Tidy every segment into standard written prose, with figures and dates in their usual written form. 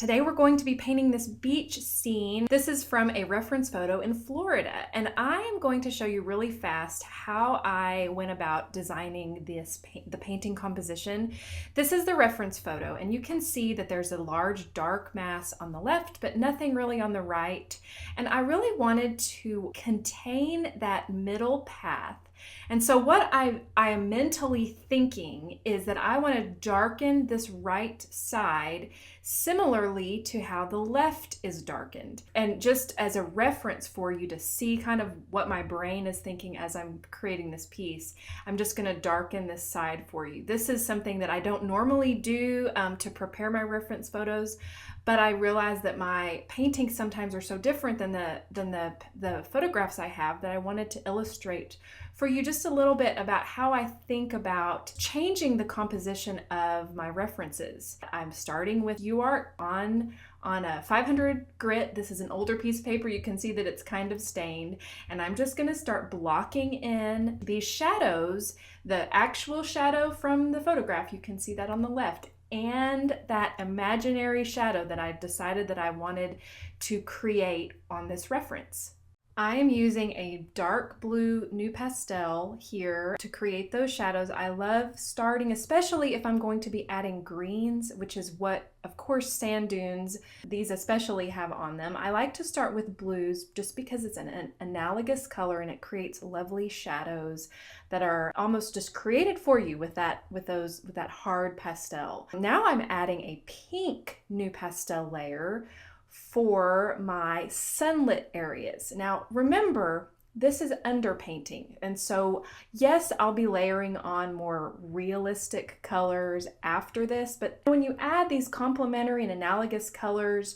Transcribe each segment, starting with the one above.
Today we're going to be painting this beach scene. This is from a reference photo in Florida, and I am going to show you really fast how I went about designing the painting composition. This is the reference photo, and you can see that there's a large dark mass on the left, but nothing really on the right. And I really wanted to contain that middle path. And so what I am mentally thinking is that I want to darken this right side similarly to how the left is darkened. And just as a reference for you to see kind of what my brain is thinking as I'm creating this piece, I'm just going to darken this side for you. This is something that I don't normally do to prepare my reference photos, but I realize that my paintings sometimes are so different than the photographs I have that I wanted to illustrate for you just a little bit about how I think about changing the composition of my references. I'm starting with UArt on a 500 grit. This is an older piece of paper. You can see that it's kind of stained, and I'm just going to start blocking in these shadows, the actual shadow from the photograph. You can see that on the left, and that imaginary shadow that I decided that I wanted to create on this reference. I am using a dark blue new pastel here to create those shadows. I love starting, especially if I'm going to be adding greens, which is what, of course, sand dunes, these especially have on them. I like to start with blues just because it's an analogous color and it creates lovely shadows that are almost just created for you with that hard pastel. Now I'm adding a pink new pastel layer for my sunlit areas. Now remember, this is underpainting, and so yes, I'll be layering on more realistic colors after this, but when you add these complementary and analogous colors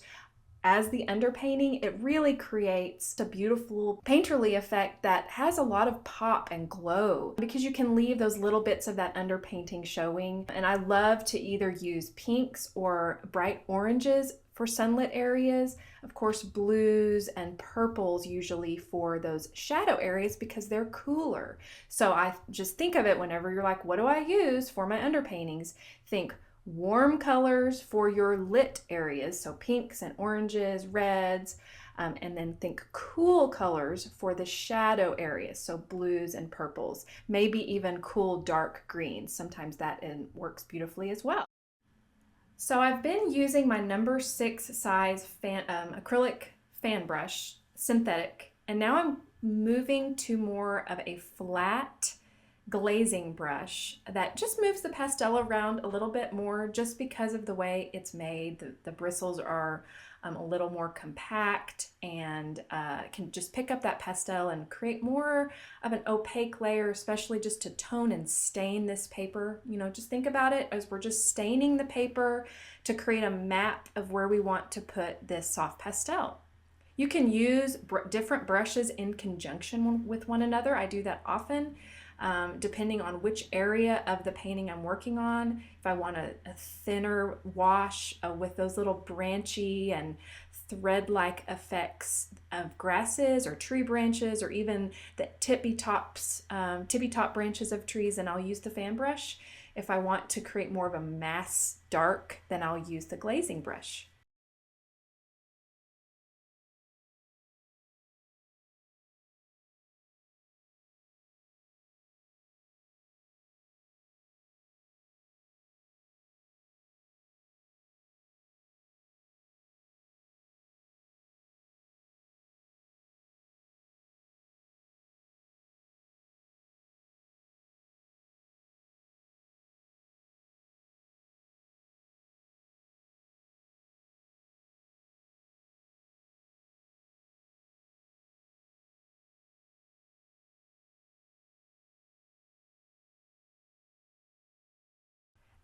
as the underpainting, it really creates a beautiful painterly effect that has a lot of pop and glow because you can leave those little bits of that underpainting showing. And I love to either use pinks or bright oranges for sunlit areas, of course blues and purples usually for those shadow areas because they're cooler. So I just think of it whenever you're like, what do I use for my underpaintings? Think warm colors for your lit areas, so pinks and oranges, reds, and then think cool colors for the shadow areas, so blues and purples, maybe even cool dark greens. Sometimes that works beautifully as well. So I've been using my number 6 size acrylic fan brush, synthetic, and now I'm moving to more of a flat glazing brush that just moves the pastel around a little bit more just because of the way it's made. The bristles are a little more compact and can just pick up that pastel and create more of an opaque layer, especially just to tone and stain this paper. You know, just think about it as we're just staining the paper to create a map of where we want to put this soft pastel. You can use different brushes in conjunction with one another. I do that often. Depending on which area of the painting I'm working on. If I want a thinner wash with those little branchy and thread-like effects of grasses or tree branches, or even the tippy top branches of trees, then I'll use the fan brush. If I want to create more of a mass dark, then I'll use the glazing brush.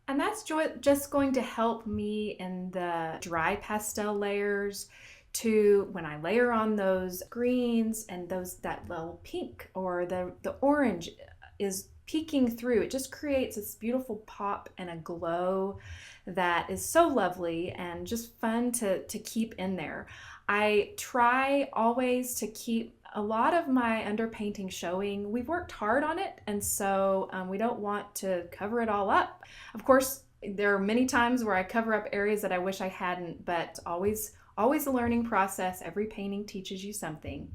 And that's just going to help me in the dry pastel layers to, when I layer on those greens and that little pink or the orange is peeking through, it just creates this beautiful pop and a glow that is so lovely and just fun to keep in there. I try always to keep a lot of my underpainting showing. We've worked hard on it, and so we don't want to cover it all up. Of course, There are many times where I cover up areas that I wish I hadn't, but always a learning process. Every painting teaches you something.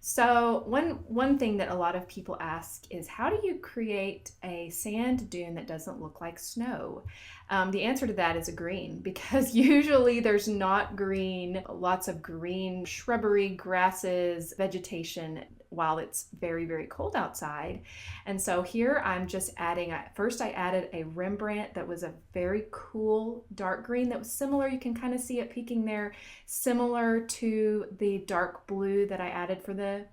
So one thing that a lot of people ask is, how do you create a sand dune that doesn't look like snow? The answer to that is a green, because usually there's not green, lots of green shrubbery, grasses, vegetation while it's very, very cold outside. And so here I'm just adding, first I added a Rembrandt that was a very cool dark green that was similar, you can kind of see it peeking there, similar to the dark blue that I added for the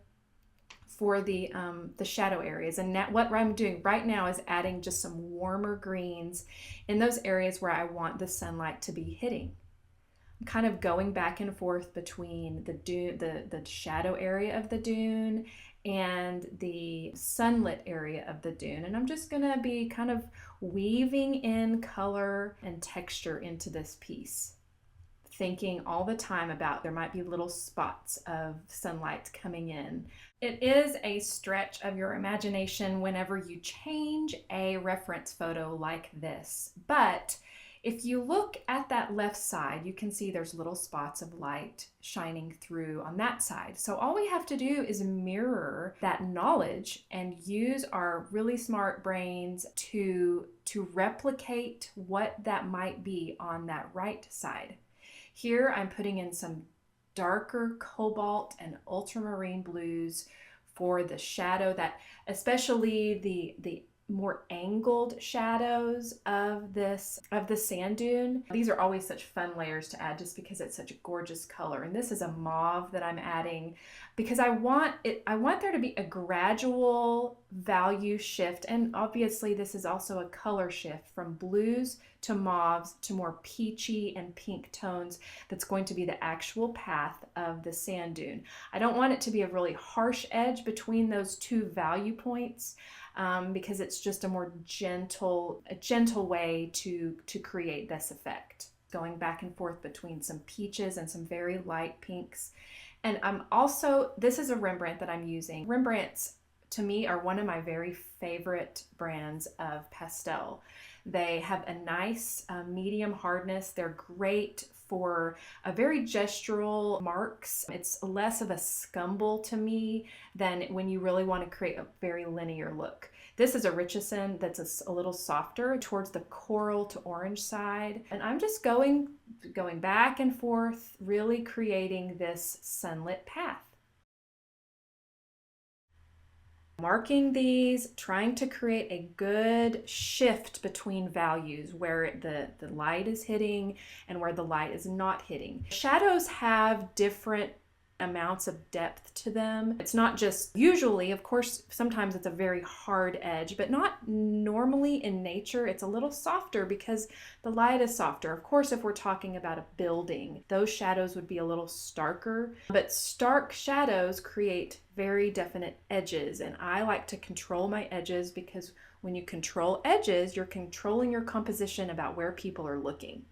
shadow areas. And what I'm doing right now is adding just some warmer greens in those areas where I want the sunlight to be hitting. I'm kind of going back and forth between the dune, the shadow area of the dune and the sunlit area of the dune. And I'm just gonna be kind of weaving in color and texture into this piece, thinking all the time about there might be little spots of sunlight coming in. It is a stretch of your imagination whenever you change a reference photo like this, but if you look at that left side, you can see there's little spots of light shining through on that side. So all we have to do is mirror that knowledge and use our really smart brains to replicate what that might be on that right side. Here I'm putting in some darker cobalt and ultramarine blues for the shadow, that especially the more angled shadows of the sand dune. These are always such fun layers to add just because it's such a gorgeous color. And this is a mauve that I'm adding because I want there to be a gradual value shift. And obviously this is also a color shift from blues to mauves to more peachy and pink tones. That's going to be the actual path of the sand dune. I don't want it to be a really harsh edge between those two value points. Because it's just a more gentle way to create this effect. Going back and forth between some peaches and some very light pinks. And I'm also, this is a Rembrandt that I'm using. Rembrandts to me are one of my very favorite brands of pastel. They have a nice medium hardness. They're great for a very gestural marks. It's less of a scumble to me than when you really want to create a very linear look. This is a Richardson that's a little softer towards the coral to orange side. And I'm just going back and forth, really creating this sunlit path. Marking these, trying to create a good shift between values where the light is hitting and where the light is not hitting. Shadows have different amounts of depth to them. It's not just, usually, of course, sometimes it's a very hard edge, but not normally in nature. It's a little softer because the light is softer. Of course, if we're talking about a building, those shadows would be a little starker, but stark shadows create very definite edges. And I like to control my edges because when you control edges, you're controlling your composition about where people are looking.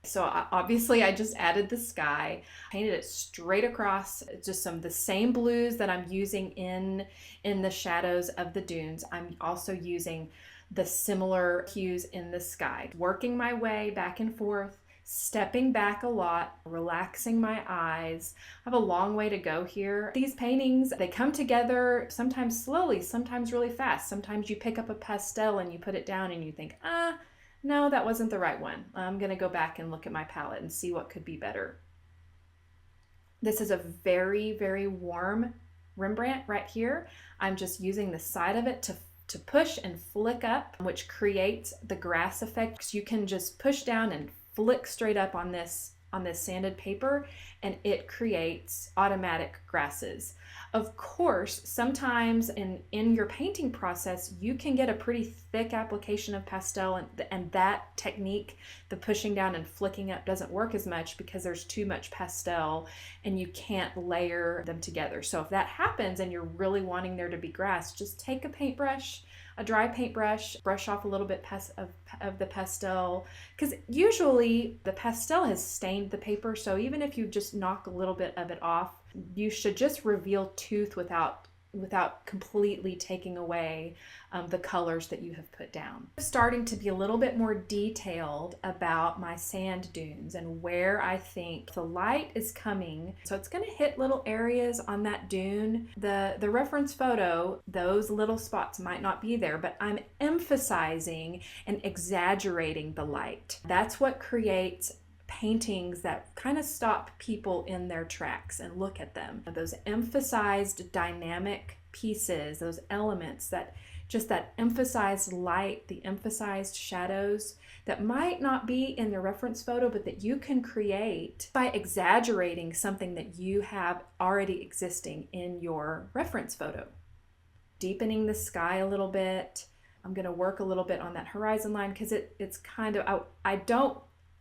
So obviously I just added the sky, painted it straight across, just some of the same blues that I'm using in the shadows of the dunes. I'm also using the similar hues in the sky, working my way back and forth, stepping back a lot, relaxing my eyes. I have a long way to go here. These paintings, they come together sometimes slowly, sometimes really fast. Sometimes you pick up a pastel and you put it down and you think, no, that wasn't the right one. I'm going to go back and look at my palette and see what could be better. This is a very, very warm Rembrandt right here. I'm just using the side of it to push and flick up, which creates the grass effect. So you can just push down and flick straight up on this sanded paper and it creates automatic grasses. Of course, sometimes in your painting process, you can get a pretty thick application of pastel and that technique, the pushing down and flicking up, doesn't work as much because there's too much pastel and you can't layer them together. So if that happens and you're really wanting there to be grass, just take a paintbrush, a dry paintbrush, brush off a little bit of the pastel, because usually the pastel has stained the paper, so even if you just knock a little bit of it off, you should just reveal tooth without without completely taking away the colors that you have put down. Starting to be a little bit more detailed about my sand dunes and where I think the light is coming. So it's going to hit little areas on that dune. The reference photo, those little spots might not be there, but I'm emphasizing and exaggerating the light. That's what creates paintings that kind of stop people in their tracks and look at them. Those emphasized dynamic pieces, those elements, that just that emphasized light, the emphasized shadows that might not be in the reference photo, but that you can create by exaggerating something that you have already existing in your reference photo. Deepening the sky a little bit. I'm going to work a little bit on that horizon line because it's kind of, I don't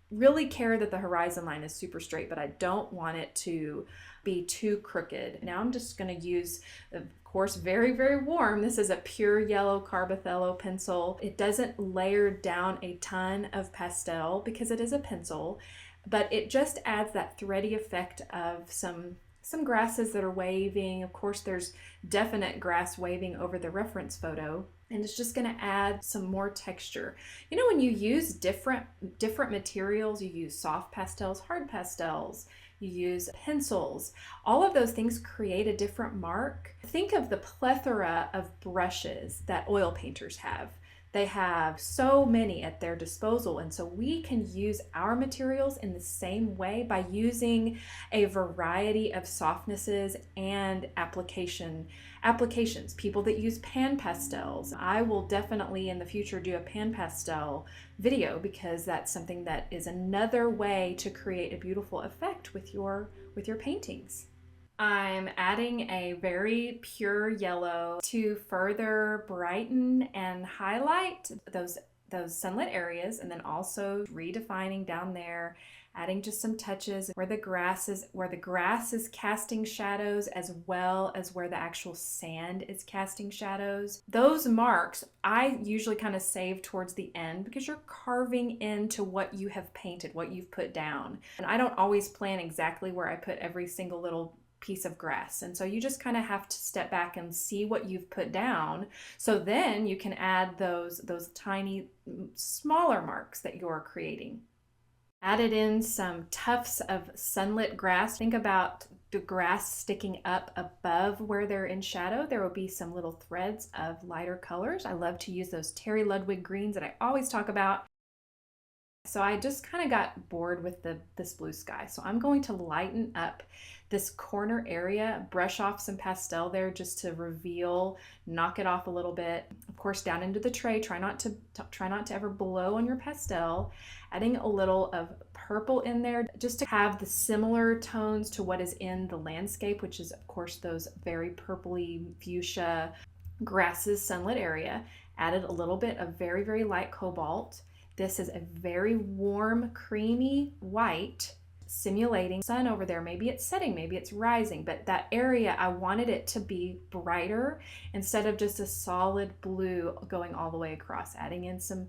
really care that the horizon line is super straight, but I don't want it to be too crooked. Now I'm just going to use, of course, very, very warm. This is a pure yellow Carbothello pencil. It doesn't layer down a ton of pastel because it is a pencil, but it just adds that thready effect of some grasses that are waving. Of course, there's definite grass waving over the reference photo, and it's just going to add some more texture. You know, when you use different materials, you use soft pastels, hard pastels, you use pencils, all of those things create a different mark. Think of the plethora of brushes that oil painters have. They have so many at their disposal, and so we can use our materials in the same way by using a variety of softnesses and applications. People that use pan pastels. I will definitely in the future do a pan pastel video because that's something that is another way to create a beautiful effect with your paintings. I'm adding a very pure yellow to further brighten and highlight those sunlit areas, and then also redefining down there, adding just some touches where the grass is casting shadows, as well as where the actual sand is casting shadows. Those marks I usually kind of save towards the end because you're carving into what you have painted, what you've put down. And I don't always plan exactly where I put every single little piece of grass, and so you just kind of have to step back and see what you've put down, so then you can add those tiny smaller marks that you're creating. Added in some tufts of sunlit grass. Think about the grass sticking up above where they're in shadow. There will be some little threads of lighter colors. I love to use those Terry Ludwig greens that I always talk about. So I just kind of got bored with this blue sky. So I'm going to lighten up this corner area, brush off some pastel there just to reveal, knock it off a little bit. Of course, down into the tray, try not to ever blow on your pastel. Adding a little of purple in there just to have the similar tones to what is in the landscape, which is of course those very purpley fuchsia grasses, sunlit area. Added a little bit of very, very light cobalt. This is a very warm, creamy white, simulating sun over there. Maybe it's setting, maybe it's rising, but that area, I wanted it to be brighter instead of just a solid blue going all the way across. Adding in some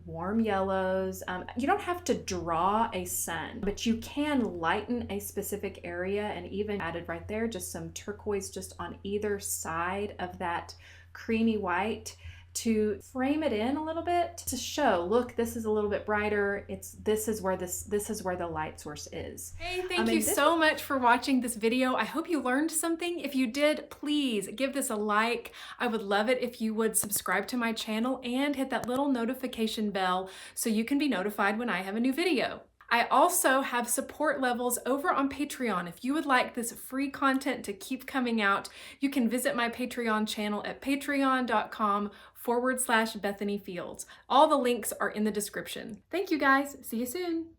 warm yellows. You don't have to draw a sun, but you can lighten a specific area, and even added right there just some turquoise just on either side of that creamy white to frame it in a little bit, to show, look, this is a little bit brighter. This is where the light source is. Hey, thank you so much for watching this video. I hope you learned something. If you did, please give this a like. I would love it if you would subscribe to my channel and hit that little notification bell so you can be notified when I have a new video. I also have support levels over on Patreon. If you would like this free content to keep coming out, you can visit my Patreon channel at patreon.com/Bethany Fields. All the links are in the description. Thank you guys. See you soon.